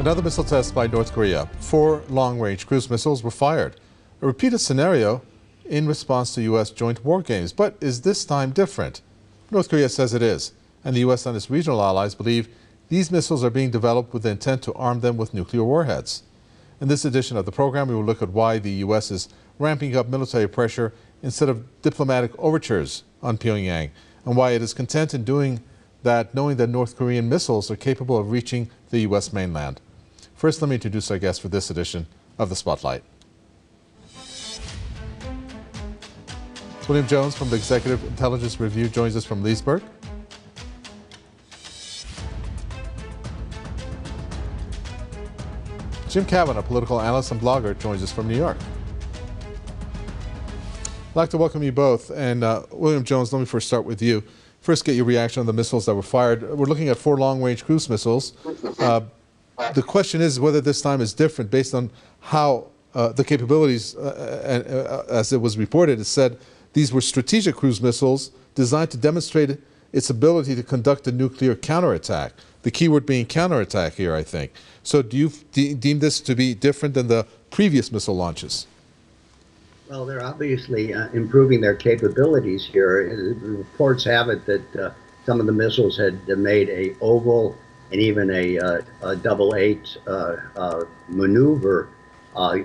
Another missile test by North Korea. 4 long-range cruise missiles were fired. A repeated scenario in response to U.S. joint war games. But is this time different? North Korea says it is. And the U.S. and its regional allies believe these missiles are being developed with the intent to arm them with nuclear warheads. In this edition of the program, we will look at why the U.S. is ramping up military pressure instead of diplomatic overtures on Pyongyang, and why it is content in doing that knowing that North Korean missiles are capable of reaching the U.S. mainland. First, let me introduce our guest for this edition of the Spotlight. William Jones from the Executive Intelligence Review joins us from Leesburg. Jim Kavanagh, political analyst and blogger, joins us from New York. I'd like to welcome you both. And William Jones, let me first start with you. First, get your reaction on the missiles that were fired. We're looking at 4 long-range cruise missiles. The question is whether this time is different based on how the capabilities, as it was reported, it said these were strategic cruise missiles designed to demonstrate its ability to conduct a nuclear counterattack. The key word being counterattack here, I think. So do you deem this to be different than the previous missile launches? Well, they're obviously improving their capabilities here. The reports have it that some of the missiles had made a oval and even a double 8 maneuver,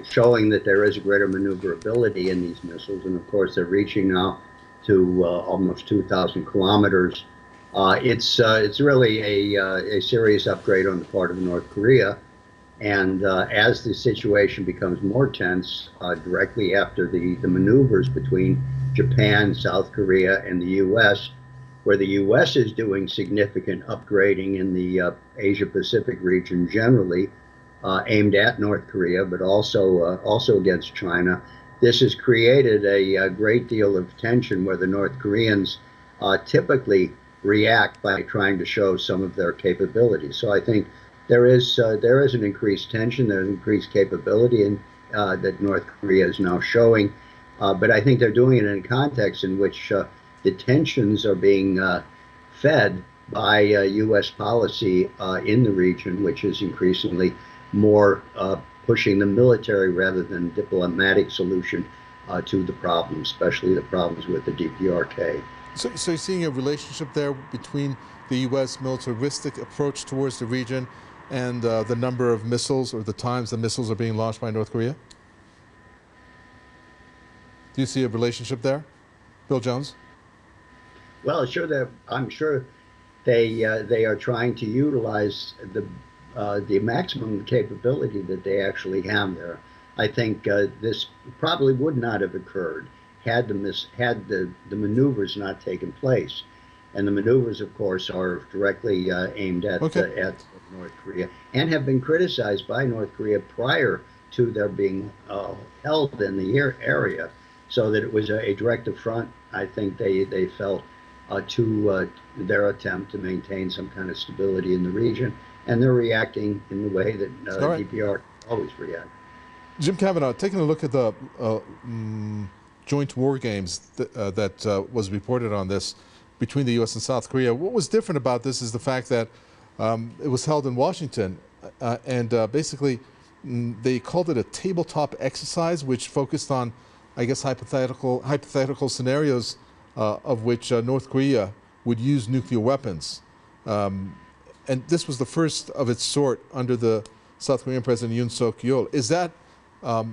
showing that there is a greater maneuverability in these missiles. And of course, they're reaching now to almost 2,000 kilometers. It's really a serious upgrade on the part of North Korea. And as the situation becomes more tense, directly after the maneuvers between Japan, South Korea, and the U.S., where the U.S. is doing significant upgrading in the Asia-Pacific region generally, aimed at North Korea, but also against China, this has created a great deal of tension where the North Koreans typically react by trying to show some of their capabilities. So I think there is an increased tension, there's increased capability that North Korea is now showing, but I think they're doing it in a context in which the tensions are being fed by U.S. policy in the region, which is increasingly more pushing the military rather than diplomatic solution to the problems, especially the problems with the DPRK. So you're seeing a relationship there between the U.S. militaristic approach towards the region and the number of missiles or the times the missiles are being launched by North Korea? Do you see a relationship there, Bill Jones? Well, I'm sure they are trying to utilize the maximum capability that they actually have there. I think this probably would not have occurred had the maneuvers not taken place. And the maneuvers, of course, are directly aimed at North Korea and have been criticized by North Korea prior to their being held in the area, so that it was a direct affront, I think they felt, to their attempt to maintain some kind of stability in the region. And they're reacting in the way that DPR always react. Jim Kavanagh, taking a look at the joint war games that was reported on this between the U.S. and South Korea. What was different about this is the fact that it was held in Washington, and basically they called it a tabletop exercise, which focused on, I guess, hypothetical scenarios of which North Korea would use nuclear weapons. And this was the first of its sort under the South Korean President Yoon Suk-yeol. Is that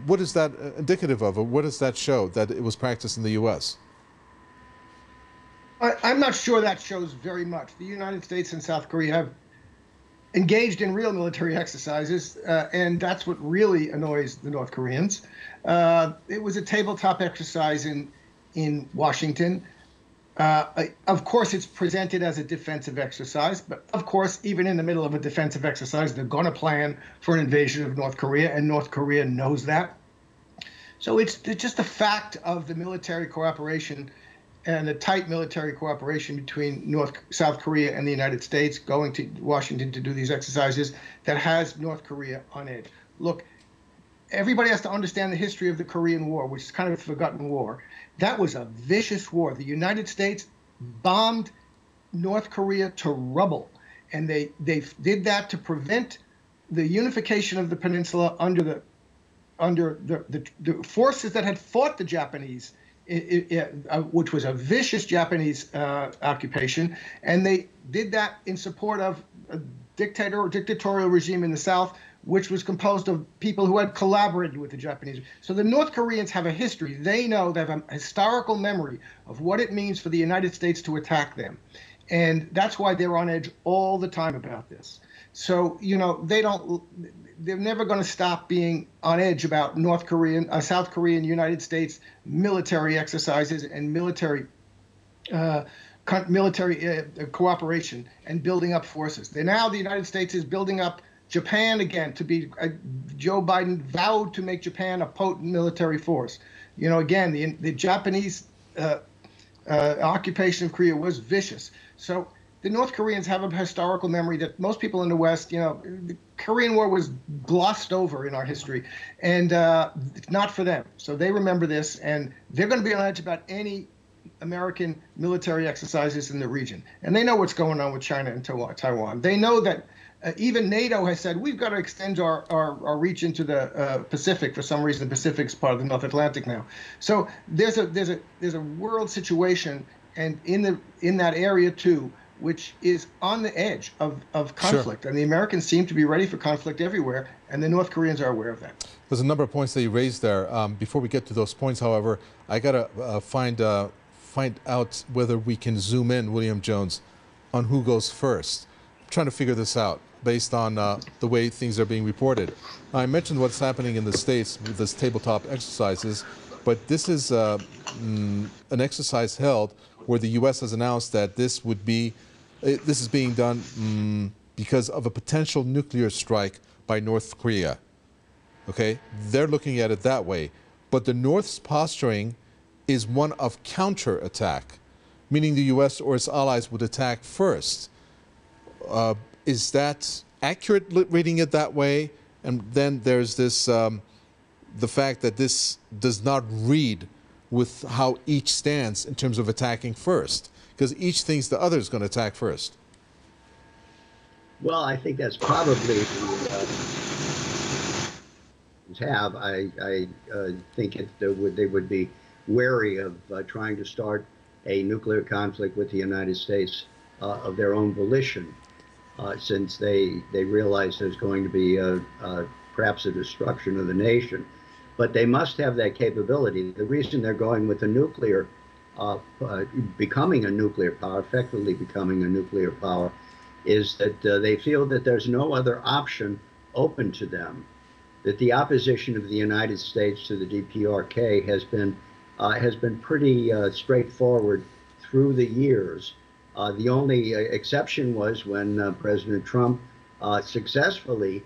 what is that indicative of, or what does that show that it was practiced in the U.S.? I'm not sure that shows very much. The United States and South Korea have engaged in real military exercises, and that's what really annoys the North Koreans. It was a tabletop exercise in Washington. Of course, it's presented as a defensive exercise, but of course, even in the middle of a defensive exercise, they're going to plan for an invasion of North Korea, and North Korea knows that. So it's just a fact of the military cooperation and the tight military cooperation between South Korea and the United States going to Washington to do these exercises that has North Korea on edge. Look, everybody has to understand the history of the Korean War, which is kind of a forgotten war. That was a vicious war. The United States bombed North Korea to rubble, and they did that to prevent the unification of the peninsula under the forces that had fought the Japanese, which was a vicious Japanese occupation, and they did that in support of a dictatorial regime in the South, which was composed of people who had collaborated with the Japanese. So the North Koreans have a history. They know, they have a historical memory of what it means for the United States to attack them. And that's why they're on edge all the time about this. So, they're never going to stop being on edge about South Korean, United States military exercises and military cooperation and building up forces. Now the United States is building up Japan again to be. Joe Biden vowed to make Japan a potent military force. Again, the Japanese occupation of Korea was vicious. So the North Koreans have a historical memory that most people in the West, the Korean War was glossed over in our history, and it's not for them. So they remember this, and they're going to be on edge about any American military exercises in the region. And they know what's going on with China and Taiwan. They know that even NATO has said we've got to extend our reach into the Pacific. For some reason, the Pacific is part of the North Atlantic now. So there's a world situation, and in that area too, which is on the edge of conflict. Sure. And the Americans seem to be ready for conflict everywhere, and the North Koreans are aware of that. There's a number of points that you raised there. Before we get to those points, however, I got to find out whether we can zoom in, William Jones, on who goes first. I'm trying to figure this out based on the way things are being reported. I mentioned what's happening in the States with this tabletop exercises, but this is an exercise held where the U.S. has announced that this is being done because of a potential nuclear strike by North Korea. Okay, they're looking at it that way, but the North's posturing is one of counterattack, meaning the U.S. or its allies would attack first. Is that accurate, reading it that way? And then there's this, the fact that this does not read with how each stands in terms of attacking first, because each thinks the other is going to attack first. Well, I think that's probably I think they would be wary of trying to start a nuclear conflict with the United States of their own volition, since they realize there's going to be perhaps a destruction of the nation. But they must have that capability. The reason they're going with a nuclear, becoming a nuclear power, effectively becoming a nuclear power, is that they feel that there's no other option open to them. That the opposition of the United States to the DPRK has been pretty straightforward through the years. The only exception was when President Trump successfully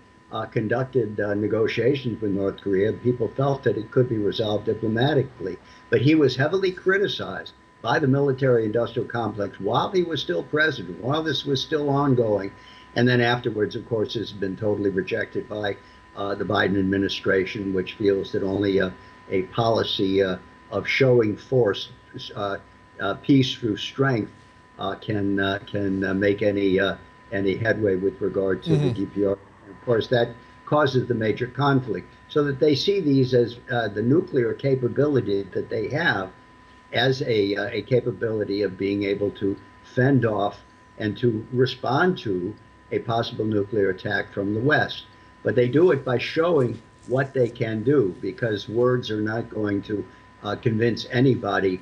conducted negotiations with North Korea. People felt that it could be resolved diplomatically, but he was heavily criticized by the military-industrial complex while he was still president, while this was still ongoing, and then afterwards, of course, has been totally rejected by the Biden administration, which feels that only a policy of showing force, peace through strength, can make any headway with regard to the DPR. Of course, that causes the major conflict, so that they see these as the nuclear capability that they have as a capability of being able to fend off and to respond to a possible nuclear attack from the West. But they do it by showing what they can do, because words are not going to convince anybody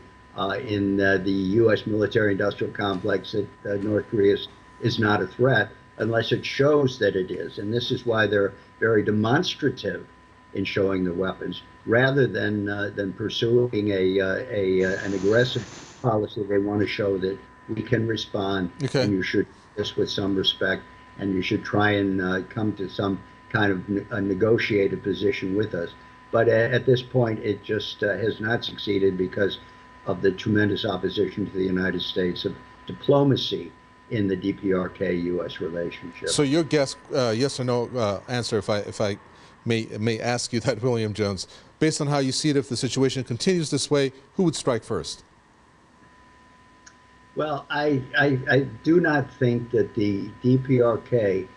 in the U.S. military-industrial complex that North Korea is not a threat, unless it shows that it is. And this is why they're very demonstrative in showing the weapons, rather than pursuing an aggressive policy. They want to show that we can respond, and you should do this with some respect, and you should try and come to some kind of a negotiated position with us. But at this point, it just has not succeeded because of the tremendous opposition to the United States of diplomacy in the DPRK-U.S. relationship. So your guess, yes or no answer, if I may ask you that, William Jones, based on how you see it, if the situation continues this way, who would strike first? Well, I do not think that the DPRK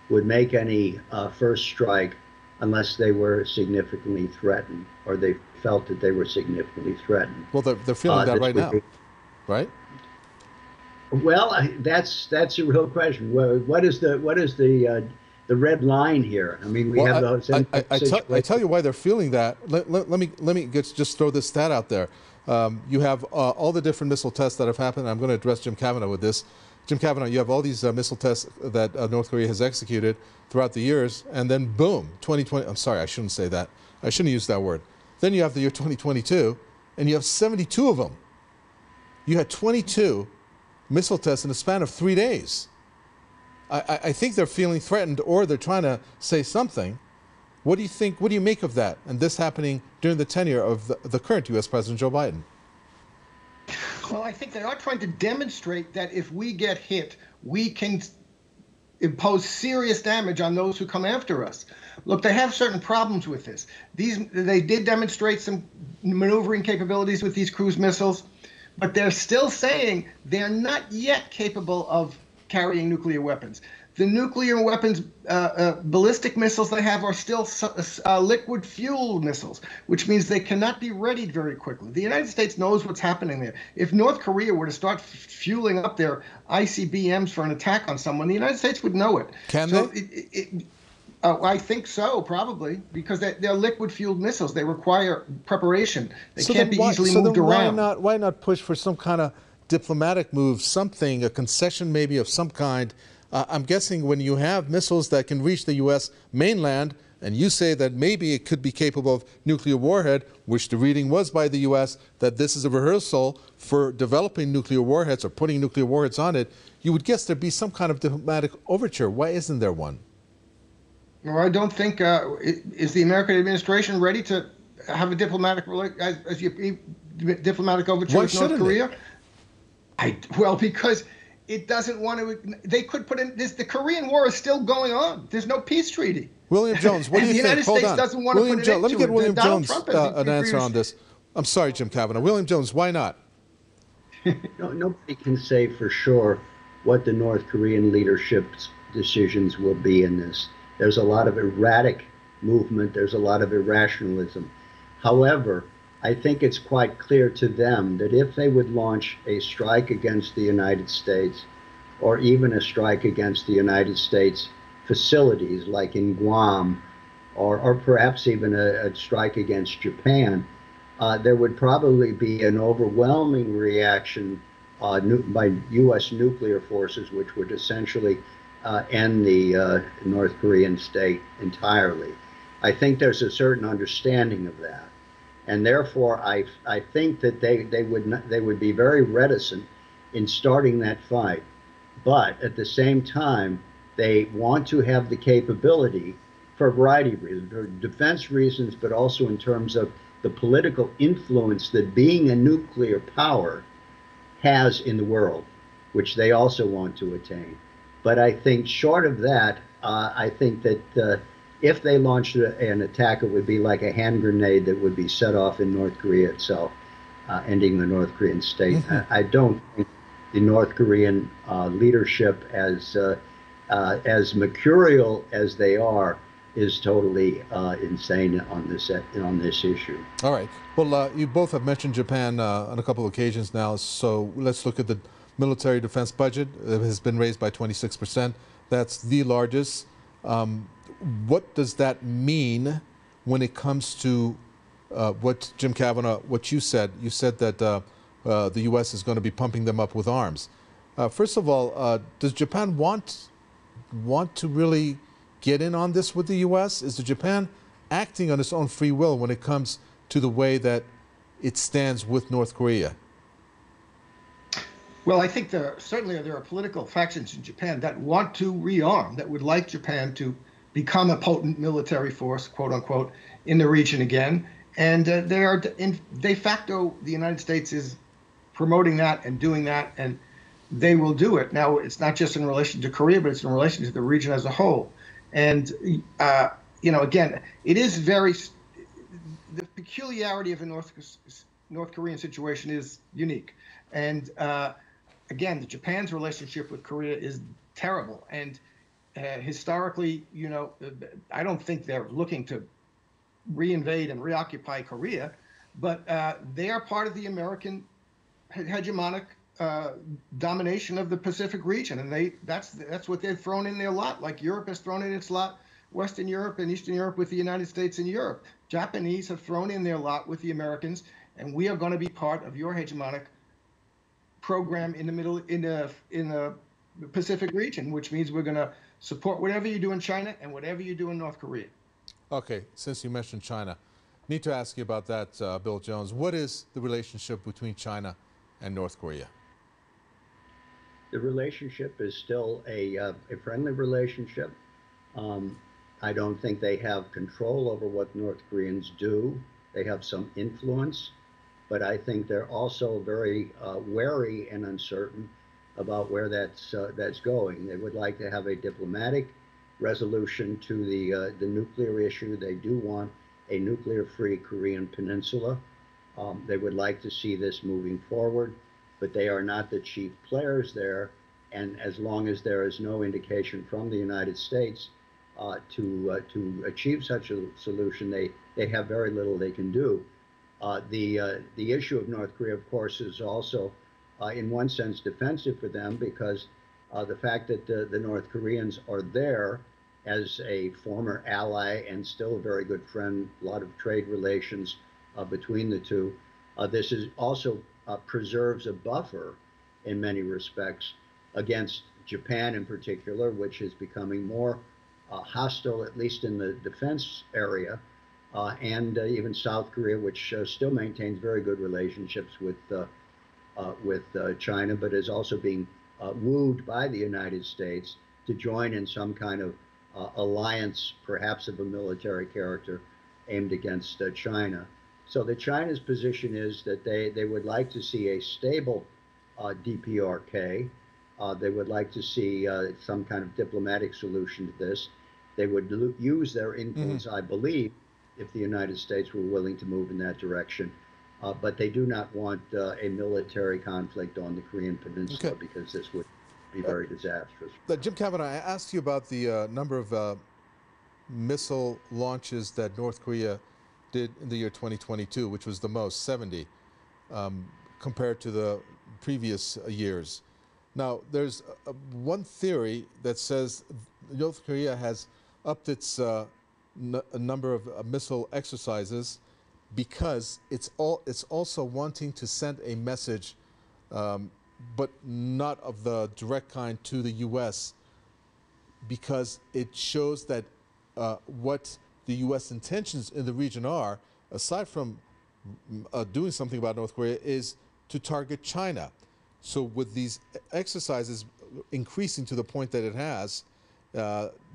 would make any first strike unless they were significantly threatened, or they felt that they were significantly threatened. Well, they're feeling that right now, right? Well, that's a real question. What is the red line here? I mean, we have the same I tell situation. you why they're feeling that. Let me just throw this stat out there. You have all the different missile tests that have happened. I'm going to address Jim Kavanaugh with this. Jim Kavanaugh, you have all these missile tests that North Korea has executed throughout the years, and then boom, 2020. I'm sorry, I shouldn't say that. I shouldn't use that word. Then you have the year 2022, and you have 72 of them. You had 22 missile tests in a span of 3 days. I think they're feeling threatened, or they're trying to say something. What do you think? What do you make of that? And this happening during the tenure of the current U.S. President Joe Biden? Well, I think they are trying to demonstrate that if we get hit, we can impose serious damage on those who come after us. Look, they have certain problems with this. They did demonstrate some maneuvering capabilities with these cruise missiles, but they're still saying they're not yet capable of carrying nuclear weapons. The nuclear weapons, ballistic missiles they have are still liquid fuel missiles, which means they cannot be readied very quickly. The United States knows what's happening there. If North Korea were to start fueling up their ICBMs for an attack on someone, the United States would know it. Can they? I think so, probably, because they're liquid-fueled missiles. They require preparation. They can't be easily moved around. Why not push for some kind of diplomatic move, something, a concession maybe of some kind? I'm guessing when you have missiles that can reach the U.S. mainland, and you say that maybe it could be capable of nuclear warhead, which the reading was by the U.S., that this is a rehearsal for developing nuclear warheads or putting nuclear warheads on it, you would guess there'd be some kind of diplomatic overture. Why isn't there one? Well, I don't think is the American administration ready to have a diplomatic diplomatic overture with North Korea? Well, because it doesn't want to. They could put in this. The Korean War is still going on. There's no peace treaty. William Jones, what do you think? The United States doesn't want to put it into Let me get it. William Donald Jones Trump an answer on this. I'm sorry, Jim Kavanaugh. William Jones, why not? No, nobody can say for sure what the North Korean leadership's decisions will be in this. There's a lot of erratic movement. There's a lot of irrationalism. However, I think it's quite clear to them that if they would launch a strike against the United States, or even a strike against the United States facilities like in Guam, or perhaps even a strike against Japan, there would probably be an overwhelming reaction by U.S. nuclear forces, which would essentially end the North Korean state entirely. I think there's a certain understanding of that. And therefore, I think that they would be very reticent in starting that fight. But at the same time, they want to have the capability for a variety of reasons, for defense reasons, but also in terms of the political influence that being a nuclear power has in the world, which they also want to attain. But I think short of that, I think that if they launched an attack, it would be like a hand grenade that would be set off in North Korea itself, ending the North Korean state. I don't think the North Korean leadership, as mercurial as they are, is totally insane on this issue. All right. Well, you both have mentioned Japan on a couple of occasions now, so let's look at the military defense budget. It has been raised by 26%. That's the largest. What does that mean when it comes to what Jim Kavanaugh, what you said? You said that the U.S. is going to be pumping them up with arms. First of all, does Japan want to really get in on this with the U.S.? Is Japan acting on its own free will when it comes to the way that it stands with North Korea? Well, I think certainly there are political factions in Japan that want to rearm, that would like Japan to become a potent military force, quote unquote, in the region again. And they are, de facto, the United States is promoting that and doing that, and they will do it. Now, it's not just in relation to Korea, but it's in relation to the region as a whole. And, again, it is the peculiarity of the North Korean situation is unique. And, again, Japan's relationship with Korea is terrible. And Historically, I don't think they're looking to reinvade and reoccupy Korea, but they are part of the American hegemonic domination of the Pacific region, and that's what they've thrown in their lot. Like Europe has thrown in its lot, Western Europe and Eastern Europe with the United States and Europe. Japanese have thrown in their lot with the Americans, and we are going to be part of your hegemonic program in the Pacific region, which means we're going to support whatever you do in China and whatever you do in North Korea. Okay, since you mentioned China, need to ask you about that, Bill Jones. What is the relationship between China and North Korea? The relationship is still a friendly relationship. I don't think they have control over what North Koreans do. They have some influence, but I think they're also very wary and uncertain about where that's going. They would like to have a diplomatic resolution to the nuclear issue. They do want a nuclear-free Korean peninsula. They would like to see this moving forward, but they are not the chief players there. And as long as there is no indication from the United States to achieve such a solution, they have very little they can do. The issue of North Korea, of course, is also, in one sense, defensive for them, because the fact that the North Koreans are there as a former ally and still a very good friend, a lot of trade relations between the two. This is also preserves a buffer in many respects against Japan in particular, which is becoming more hostile, at least in the defense area, and even South Korea, which still maintains very good relationships with China, but is also being wooed by the United States to join in some kind of alliance, perhaps of a military character, aimed against China. So the China's position is that they would like to see a stable DPRK. They would like to see some kind of diplomatic solution to this. They would use their influence, I believe, if the United States were willing to move in that direction. But they do not want a military conflict on the Korean Peninsula, because this would be very disastrous. Jim Kavanaugh, I asked you about the number of missile launches that North Korea did in the year 2022, which was the most, 70, compared to the previous years. Now, there's one theory that says North Korea has upped its number of missile exercises because it's also wanting to send a message, but not of the direct kind, to the U.S., because it shows that what the U.S. intentions in the region are, aside from doing something about North Korea, is to target China. So with these exercises increasing to the point that it has,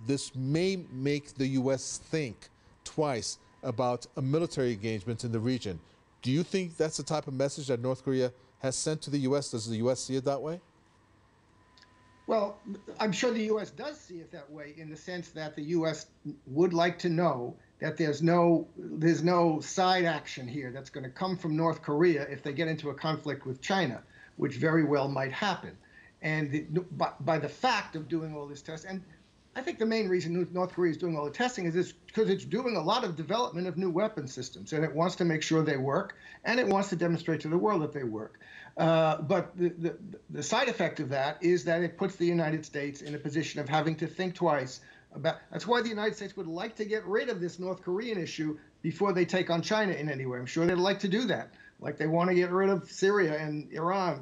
this may make the U.S. think twice about a military engagement in the region. Do you think that's the type of message that North Korea has sent to the U.S.? Does the U.S. see it that way? Well, I'm sure the U.S. does see it that way, in the sense that the U.S. would like to know that there's no side action here that's going to come from North Korea if they get into a conflict with China, which very well might happen. And by the fact of doing all this testing, and I think the main reason North Korea is doing all the testing is because it's doing a lot of development of new weapon systems, and it wants to make sure they work, and it wants to demonstrate to the world that they work. But the side effect of that is that it puts the United States in a position of having to think twice about. That's why the United States would like to get rid of this North Korean issue before they take on China in any way. I'm sure they'd like to do that, like they want to get rid of Syria and Iran,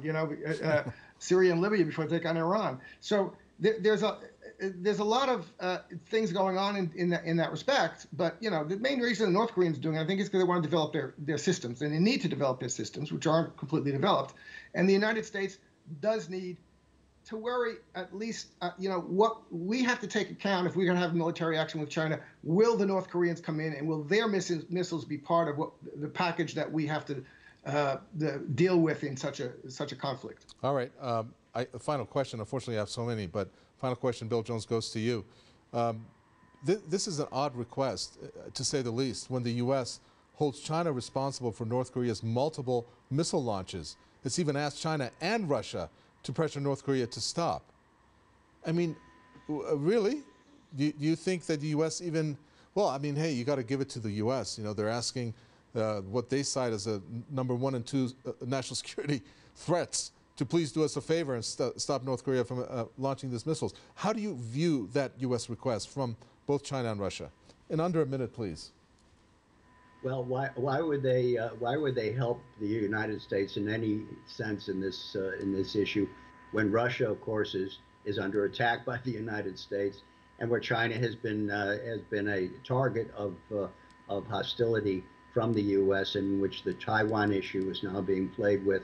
Syria and Libya before they take on Iran. So there's a lot of things going on in that respect, but the main reason the North Koreans are doing it, I think, is because they want to develop their systems, and they need to develop their systems, which aren't completely developed. And the United States does need to worry, at least, what we have to take account if we're going to have military action with China. Will the North Koreans come in, and will their missiles be part of the package that we have to deal with in such a conflict? All right. Final question. Unfortunately, I have so many, but final question, Bill Jones, goes to you. This is an odd request, to say the least, when the U.S. holds China responsible for North Korea's multiple missile launches. It's even asked China and Russia to pressure North Korea to stop. I mean, Really? Do you think that the U.S. even, well, I mean, hey, you got to give it to the U.S. You know, they're asking what they cite as a number 1 and 2 national security threats to please do us a favor and stop North Korea from launching these missiles. How do you view that U.S. request from both China and Russia? In under a minute, please. Well, why would they help the United States in any sense in this issue when Russia, of course, is under attack by the United States, and where China has been a target of hostility from the U.S., in which the Taiwan issue is now being played with.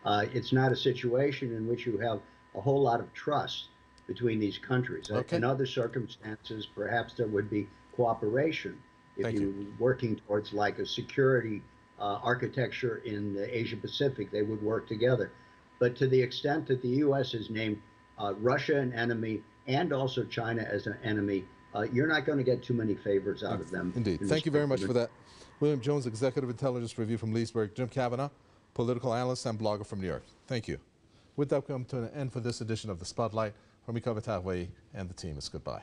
It's not a situation in which you have a whole lot of trust between these countries. Okay. In other circumstances, perhaps there would be cooperation if you were working towards like a security architecture in the Asia Pacific. They would work together. But to the extent that the U.S. has named Russia an enemy and also China as an enemy, you're not going to get too many favors out of them. Indeed. Thank you very much for that. William Jones, Executive Intelligence Review from Leesburg. Jim Kavanagh, political analyst and blogger from New York. Thank you. With that, we come to an end for this edition of The Spotlight. From Mika Vatahwe and the team, it's goodbye.